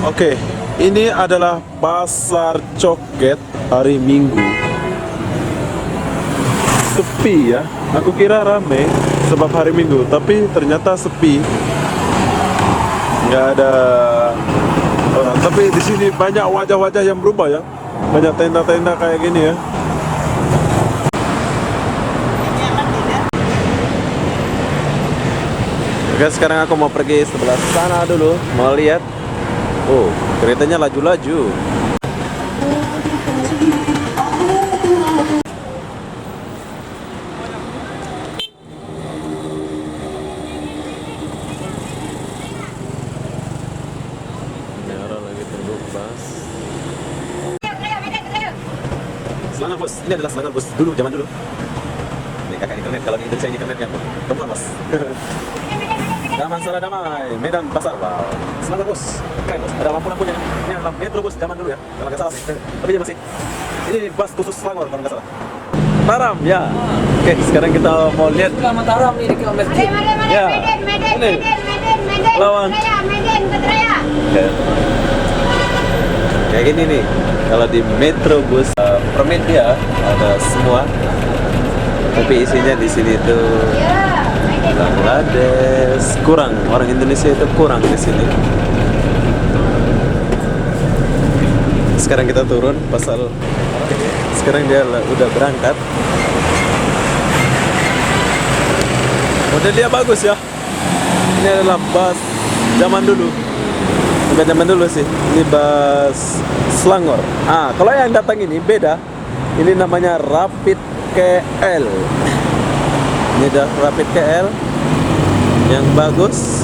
Oke, ini adalah pasar coket hari Minggu. Sepi ya. Aku kira rame sebab hari Minggu, tapi ternyata sepi. Nggak ada orang. Tapi di sini banyak wajah-wajah yang berubah ya. Banyak tenda-tenda kayak gini ya. Oke, sekarang aku mau pergi sebelah sana dulu, mau lihat. Oh, keretanya laju-laju. Merah lagi terlupas. Selangor bos, ini adalah selangor bos dulu, zaman dulu. Ini kakak internet, kalau di Indonesia ini internetnya perempuan bos. Zaman Salah Damai, Medan Pasar, wow. Selangor bos, keren bos, ada lampu-lampunya. Ini adalah metro bos zaman dulu ya, kalau nggak salah sih. Tapi dia masih, ini bus khusus Selangor kalau nggak salah. Mataram ya. Oke, sekarang kita mau lihat Mataram ini ke masjid. ya. Ini lawan. Kayak gini nih, kalau di metro bus permit dia ada semua, tapi isinya di sini tuh Bangladesh, kurang, orang Indonesia itu kurang di sini. Sekarang kita turun pasal, sekarang dia udah berangkat. Modelnya bagus ya. Ini adalah bus zaman dulu. Bukan zaman dulu sih. Ini bus Selangor. Ah, kalau yang datang ini beda. Ini namanya Rapid KL. Ini ada Rapid KL yang bagus.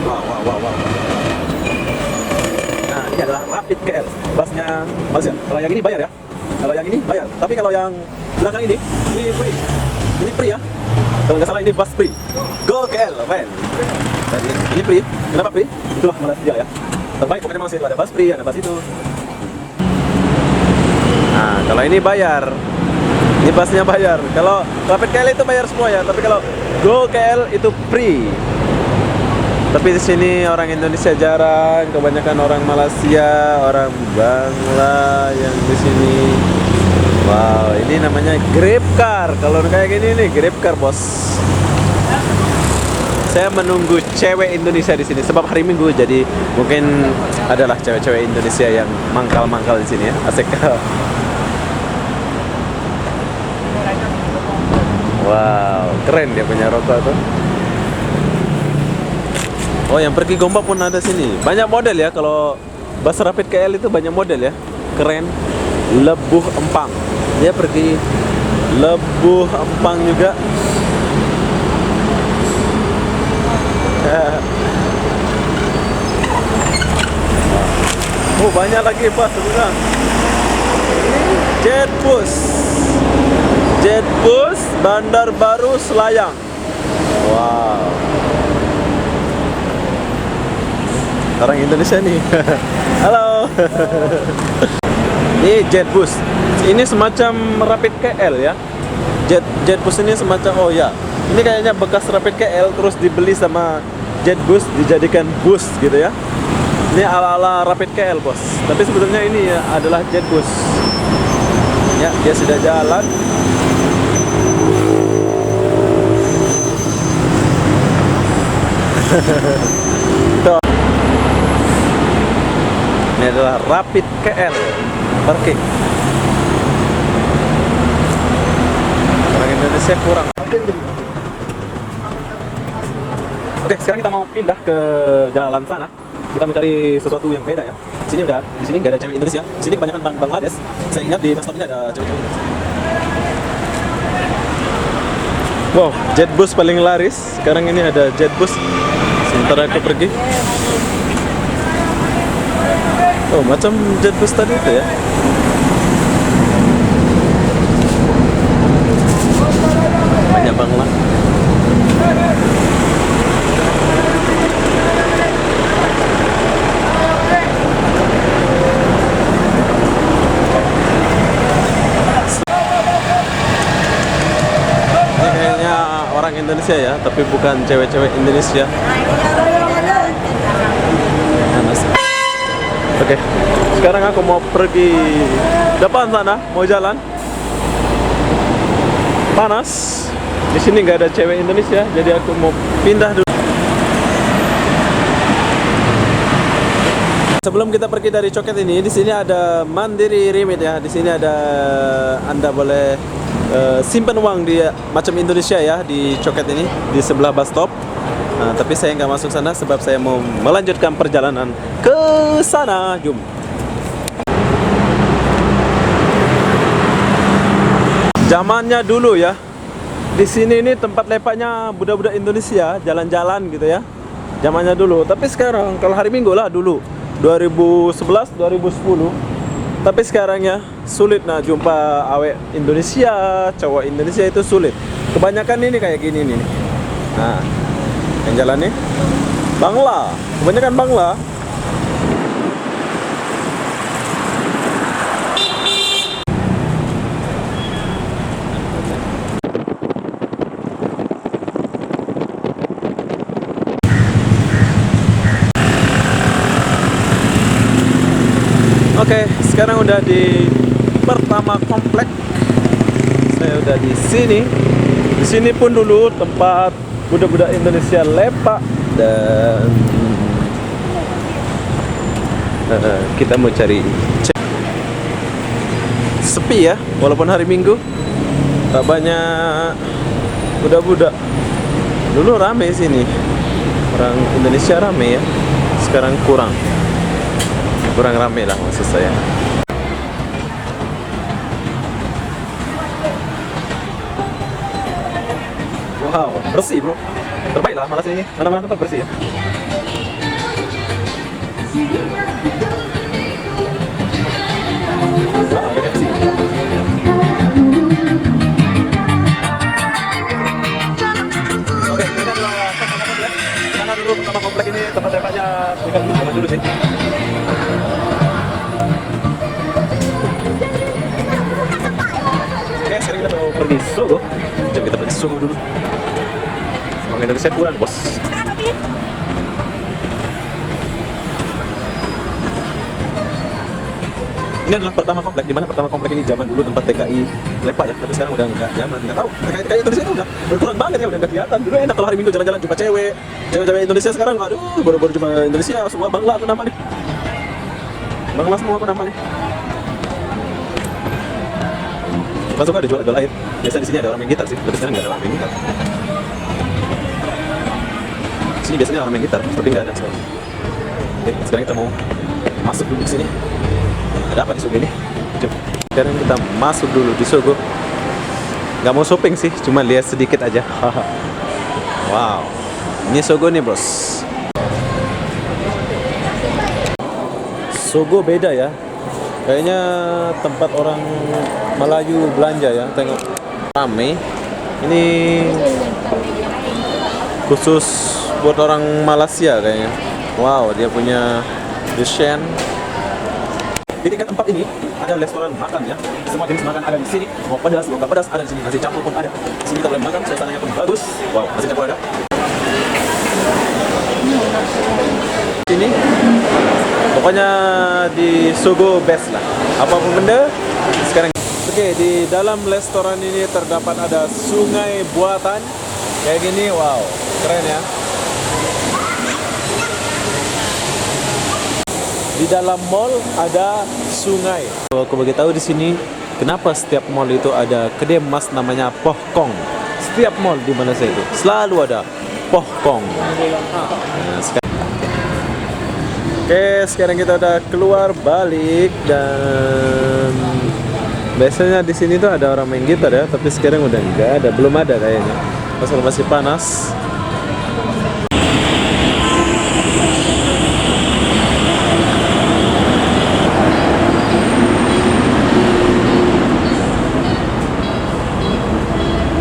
Wow. Nah, ini adalah Rapid KL. Busnya Malaysia. Kalau yang ini bayar ya. Kalau yang ini bayar. Tapi kalau yang belakang ini free. Ini free ya. Kalau nggak salah ini bus free. Go KL, man. Dan ini free. Kenapa free? Itulah Malaysia ya. Terbaik pokoknya Malaysia itu ada bus free, ada bus itu. Nah, kalau ini bayar. Ini busnya bayar. Kalau Rapid KL itu bayar semua ya. Tapi kalau Go KL itu free. Tapi di sini orang Indonesia jarang. Kebanyakan orang Malaysia, orang Bangla yang di sini. Wow, ini namanya GrabCar. Kalau kayak gini nih GrabCar bos. Saya menunggu cewek Indonesia di sini sebab hari Minggu, jadi mungkin adalah cewek-cewek Indonesia yang mangkal-mangkal di sini ya. Asik. Wow, keren dia punya rokok tuh. Oh, yang pergi Gombak pun ada sini. Banyak model ya, kalau bus Rapid KL itu banyak model ya. Keren. Lebuh Empang. Dia pergi Lebuh Empang juga. Oh, banyak lagi bus sebenarnya. Jetbus Bandar Baru Selayang. Wow. Orang Indonesia nih. Halo. Ini Jetbus. Ini semacam Rapid KL ya. Jetbus ini semacam, oh ya. Ini kayaknya bekas Rapid KL terus dibeli sama Jetbus dijadikan bus gitu ya. Ini ala-ala Rapid KL bos. Tapi sebetulnya ini ya adalah Jetbus. Ya, dia sudah jalan. Tuh. Ini adalah Rapid KL parking. Orang Indonesia kurang. Oke, sekarang kita mau pindah ke jalan sana. Kita mencari sesuatu yang beda ya. Di sini nggak ada cewek Indonesia. Di sini kebanyakan Bangladesh. Saya ingat di bus ini ada cewek-cewek. Wow, Jetbus paling laris. Sekarang ini ada Jetbus. Sementara aku pergi. Oh, macam Jetbus tadi itu ya. Banyak Bangla. Indonesia ya, tapi bukan cewek-cewek Indonesia. Oke, sekarang aku mau pergi depan sana, mau jalan. Panas. Di sini nggak ada cewek Indonesia, jadi aku mau pindah dulu. Sebelum kita pergi dari Coket ini, di sini ada Mandiri Remit ya. Di sini ada Anda boleh simpan uang di macam Indonesia ya di Coket ini di sebelah bus stop. Nah, tapi saya nggak masuk sana sebab saya mau melanjutkan perjalanan ke sana. Jom. Zamannya dulu ya. Di sini ini tempat lepaknya budak-budak Indonesia, jalan-jalan gitu ya. Zamannya dulu. Tapi sekarang kalau hari Minggu lah dulu. 2011, 2010. Tapi sekarang ya sulit nak jumpa awet Indonesia, cowok Indonesia itu sulit. Kebanyakan ini kayak gini nih. Nah, yang jalan nih Bangla, kebanyakan Bangla. Oke, sekarang udah di pertama komplek. Saya udah di sini. Di sini pun dulu tempat budak-budak Indonesia lepak dan kita mau cari sepi ya, walaupun hari Minggu tak banyak budak-budak. Dulu rame sini, orang Indonesia rame ya. Sekarang kurang rame lah maksud saya. Wow, bersih bro, terbaik lah malah sini, mana-mana tempat bersih ya. Oke, ini adalah pertama komplek. Karena dulu pertama komplek ini tempat lepaknya dekat dulu sih. Sekarang kita mau pergi Sogo. Jom kita pergi Sogo dulu. Orang Indonesia kurang bos. Ini adalah pertama komplek, di mana pertama komplek ini zaman dulu tempat TKI lepak ya, tapi sekarang udah nggak zaman, nggak tahu. TKI Indonesia itu udah berkurang banget ya, udah nggak kelihatan. Dulu enak kalau hari Minggu jalan-jalan jumpa cewek Indonesia. Sekarang aduh, baru-baru jumpa Indonesia semua Bangla aku nama nih. Bangla semua aku nama nih. Masuk ada jual air. Biasa di sini ada orang main gitar sih, tapi sekarang nggak ada orang main gitar. Di sini biasanya orang main gitar, tapi nggak ada sekarang. Oke, sekarang kita mau masuk dulu ke sini. Ada apa di Sogo ini? Jom. Sekarang kita masuk dulu di Sogo. Nggak mau shopping sih, cuma lihat sedikit aja. Wow, ini Sogo nih bos. Sogo beda ya. Kayaknya tempat orang Melayu belanja ya. Tengok rame. Ini khusus buat orang Malaysia kayaknya. Wow, dia punya desain. Di tingkat 4 ini ada restoran makan ya. Semua jenis makan ada di sini. Mau pedas, mau nggak pedas ada di sini. Nasi campur pun ada. Di sini kita boleh makan, suasananya pun bagus. Wow, nasi campur ada. Sini, pokoknya di Sogo best lah. Apapun benda sekarang. Oke, di dalam restoran ini terdapat ada sungai buatan kayak gini. Wow, keren ya. Di dalam mall ada sungai. Aku bagi tahu di sini kenapa setiap mall itu ada kedai emas namanya Pohkong. Setiap mall di mana saya itu selalu ada Pohkong. Nah, sekarang kita udah keluar balik dan biasanya di sini tuh ada orang main gitar ya, tapi sekarang udah enggak ada, belum ada kayaknya. Pasal masih panas.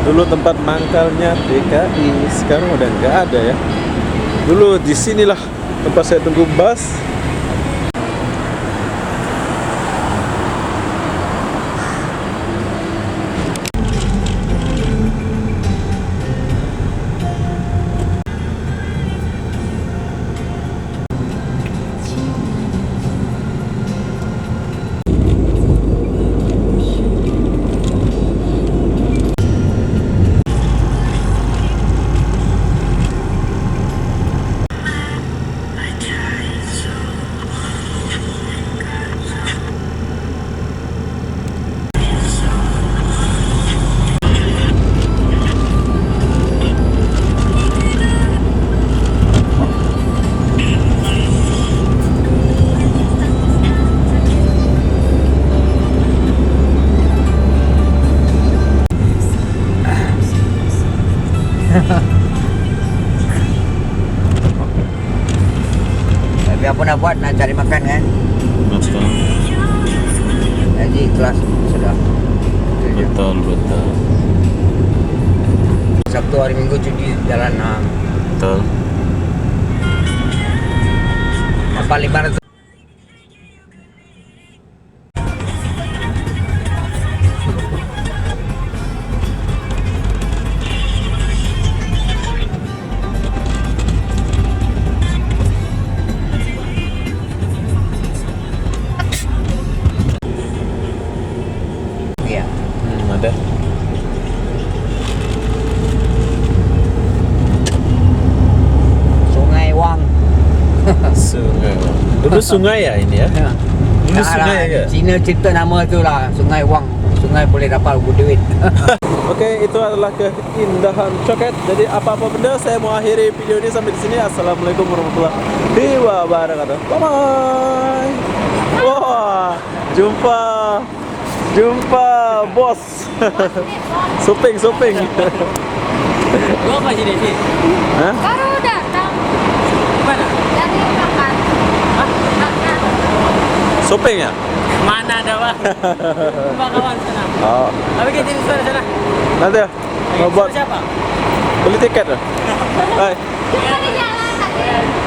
Dulu tempat mangkalnya TKI, sekarang udah nggak ada ya. Dulu di sinilah tempat saya tunggu bus. dah buat nak cari makan kan. Betul. Jadi kelas sudah. Betul. Sabtu hari Minggu cuti jalan. Betul. Apa lebar tu? Ya. Ada. Sungai Wang. Sungai. Dulu sungai ya ini ya? Dulu sungai ya? Cina cipta nama tu lah, Sungai Wang. Sungai boleh dapat duit. Okey, itu adalah keindahan Coket. Jadi apa-apa benda saya mau akhiri video ini sampai di sini. Assalamualaikum warahmatullahi wabarakatuh. Bye bye. Wah, jumpa bos. Suping. Gua apa sini sih? Hah? Baru datang Mana? dari makan. Suping ya? Mana ada bang? Cuma kawan sana. Oh, Tapi kita di sana. nanti ya. Mau buat Siapa? beli tiket ya? Bye. Kita di jalan tadi.